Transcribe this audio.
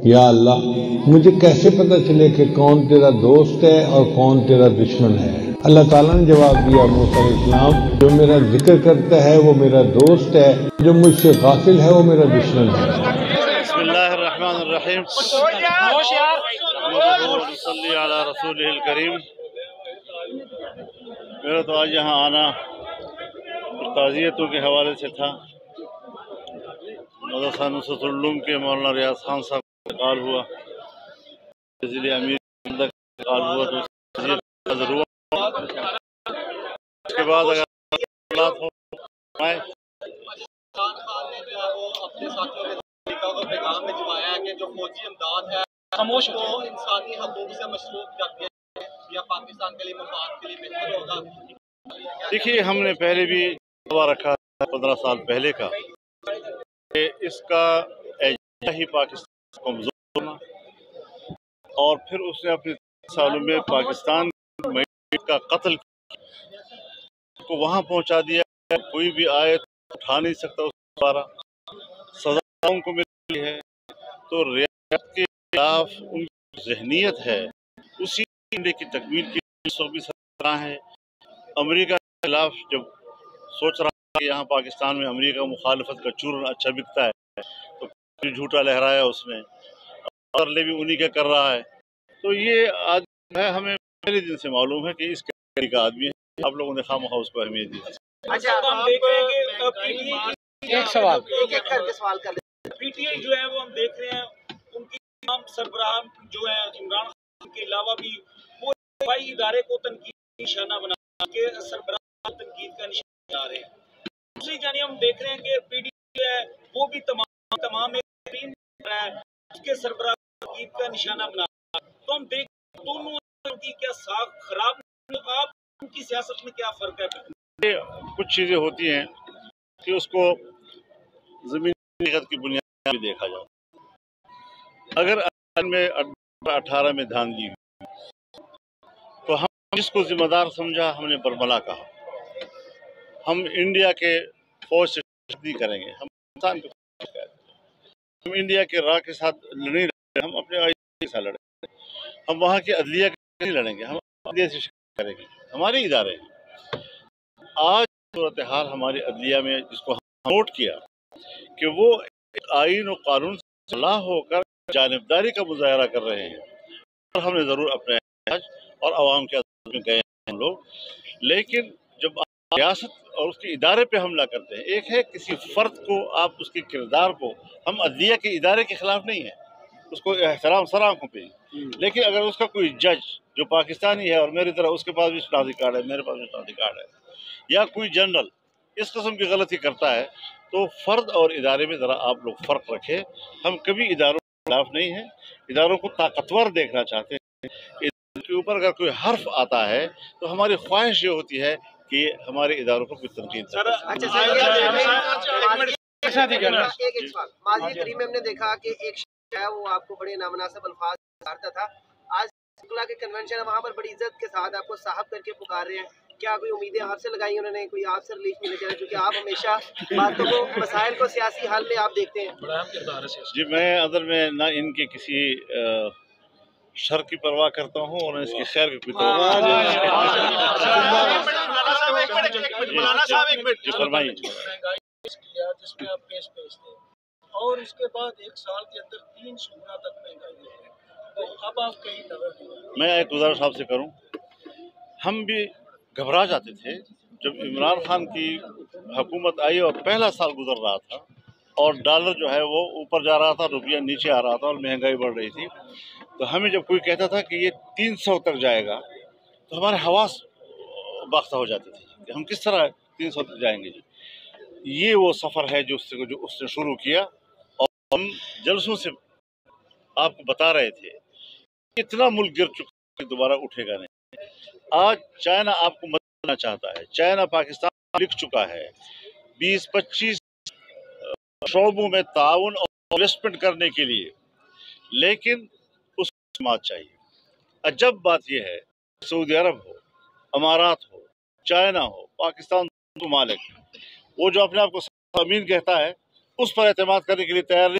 یا اللہ مجھے کیسے پتہ چلے کہ کون تیرا دوست ہے اور کون تیرا دشمن ہے؟ اللہ تعالیٰ نے جواب دیا موسیٰ علیہ السلام، جو میرا ذکر کرتا ہے وہ میرا دوست ہے، جو مجھ سے غافل ہے وہ میرا دشمن ہے۔ بسم اللہ الرحمن الرحیم، صلی علی رسول الکریم۔ میرا تو آج یہاں آنا تعزیتوں کے حوالے سے تھا۔ مدرسہ نصرت العلوم کے مولانا ریاض خان صاحب کا انتقال ہوا، ضلع امیر کا انتقال ہوا، تو حاضر ہوا۔ اس کے بعد اگر حالات ہو میں اپنے ساتھیوں کے پیغام میں جمایا کہ جو فوجی امداد ہے خاموش کو انسانی حقوق سے مشروط کرتے ہیں یا پاکستان کے لیے مفاد کے لیے بہتر ہوگا؟ دیکھیے، ہم نے پہلے بھی دعویٰ رکھا 15 سال پہلے کا کہ اس کا ایجنڈا ہی پاکستان کو کمزور ہونا، اور پھر اس نے اپنے سالوں میں پاکستان کا قتل کو وہاں پہنچا دیا، کوئی بھی آئے اٹھا نہیں سکتا اس دوبارہ، سزا ان کو ملتی ہے۔ تو ریاست کے خلاف ان کی ذہنیت ہے، اسی ایجنڈے کی تکمیل کی بھی سرگراں ہے۔ امریکہ کے خلاف جب سوچ رہا ہے کہ یہاں پاکستان میں امریکہ مخالفت کا چورن اچھا بکتا ہے، تو جھوٹا لہرایا اس نے، اور لے بھی انہی کا کر رہا ہے۔ تو یہ آدمی ہے، ہمیں پہلے دن سے معلوم ہے کہ اس کیٹیگری کا آدمی ہے۔ آپ لوگوں نے خواہ مخواہ اس کو اہمیت دی۔ اچھا، ہم دیکھ رہے ہیں کہ ایک سوال کر کے سوال کر دیں۔ پی ٹی آئی جو ہے وہ ہم دیکھ رہے ہیں ان کی تمام سربراہ جو ہیں عمران خان کے علاوہ بھی وہ دفاعی ادارے کو تنقید کا نشانہ بنا کے سربراہ تنقید کا نشانہ بنا رہے ہیں۔ دوسری جانب ہم دیکھ رہے ہیں کہ پی ڈی آئی جو ہے وہ بھی تمام اس کے سربراہ تنقید کا نشانہ بنا رہا ہے۔ تو ہم دیکھ دونوں کی کیا ساکھ خراب، آپ ان کی سیاست میں کیا فرق ہے؟ کچھ چیزیں ہوتی ہیں کہ اس کو زمینی حقیقت کی بنیاد پر دیکھا جائے۔ اگر میں 18 میں دھاندلی ہوئی تو ہم جس کو ذمہ دار سمجھا ہم نے برملا کہا۔ ہم انڈیا کے فوج سے نہیں کریں گے، ہم پاکستان کے فوج سے، ہم انڈیا کے راہ کے ساتھ نہیں لڑیں گے، ہم اپنے آئی کے ساتھ لڑیں گے، ہم وہاں کے عدلیہ کے نہیں لڑیں گے، ہم عدلیہ سے کریں گے، ہمارے ادارے ہیں۔ آج صورتحال ہماری عدلیہ میں جس کو ہم نوٹ کیا کہ وہ آئین و قانون سے خلا ہو کر جانبداری کا مظاہرہ کر رہے ہیں، اور ہم نے ضرور اپنے احتجاج اور عوام کے عدالت میں گئے ہیں ہم لوگ، لیکن جب آپ ریاست اور اس کے ادارے پہ حملہ کرتے ہیں، ایک ہے کسی فرد کو، آپ اس کے کردار کو، ہم عدلیہ کے ادارے کے خلاف نہیں ہیں، اس کو احترام سر آنکھوں پہ، لیکن اگر اس کا کوئی جج جو پاکستانی ہے اور میری طرح اس کے پاس بھی شناختی کارڈ ہے، میرے پاس بھی شناختی کارڈ ہے، یا کوئی جنرل اس قسم کی غلطی کرتا ہے، تو فرد اور ادارے میں ذرا آپ لوگ فرق رکھیں۔ ہم کبھی اداروں کے خلاف نہیں ہیں، اداروں کو طاقتور دیکھنا چاہتے ہیں۔ اداروں کے اوپر اگر کوئی حرف آتا ہے تو ہماری خواہش یہ ہوتی ہے کہ ہمارے اداروں کو کوئی تنقید کرے۔ ماضی قریب میں ہم نے دیکھا کہ ایک شخص ہے وہ آپ کو بڑے نامناسب الفاظ اتارتا تھا، آج کے کنونشن ہے وہاں پر بڑی عزت کے ساتھ آپ کو صاحب کر کے پکار رہے ہیں، کیا کوئی امیدیں آپ سے لگائی انہوں نے؟ کوئی آپ سے ریلیف ملنے چاہیے کیونکہ آپ ہمیشہ باتوں کو، مسائل کو سیاسی حل میں آپ دیکھتے ہیں؟ جی، میں اندر میں نہ ان کے کسی شر کی پرواہ کرتا ہوں اور اس کی خیر کی کوئی توقع۔ جی فرمائیے۔ جس میں آپ پیش تھے اور اس کے بعد ایک سال کے اندر 3 صوبہ تک مہنگائی ہے، تو اب آپ کہیں نظر دیں۔ میں ایک گزارش آپ سے کروں، ہم بھی گھبرا جاتے تھے جب عمران خان کی حکومت آئی اور پہلا سال گزر رہا تھا اور ڈالر جو ہے وہ اوپر جا رہا تھا، روپیہ نیچے آ رہا تھا اور مہنگائی بڑھ رہی تھی، تو ہمیں جب کوئی کہتا تھا کہ یہ 300 تک جائے گا تو ہمارے حواس باختہ ہو جاتے تھے کہ ہم کس طرح 300 تک جائیں گے۔ جی، یہ وہ سفر ہے جو اس نے شروع کیا، اور ہم جلسوں سے آپ کو بتا رہے تھے اتنا ملک گر چکا ہے دوبارہ اٹھے گا نہیں۔ آج چائنا آپ کو مدد کرنا چاہتا ہے، چائنا پاکستان لکھ چکا ہے 20-25 شعبوں میں تعاون اور انویسٹمنٹ کرنے کے لیے، لیکن اس کو سماعت چاہیے۔ عجب بات یہ ہے، سعودی عرب ہو، امارات ہو، چائنا ہو، پاکستان ممالک، وہ جو اپنے آپ کو امین کہتا ہے اس پر اعتماد کرنے کے لیے تیار نہیں۔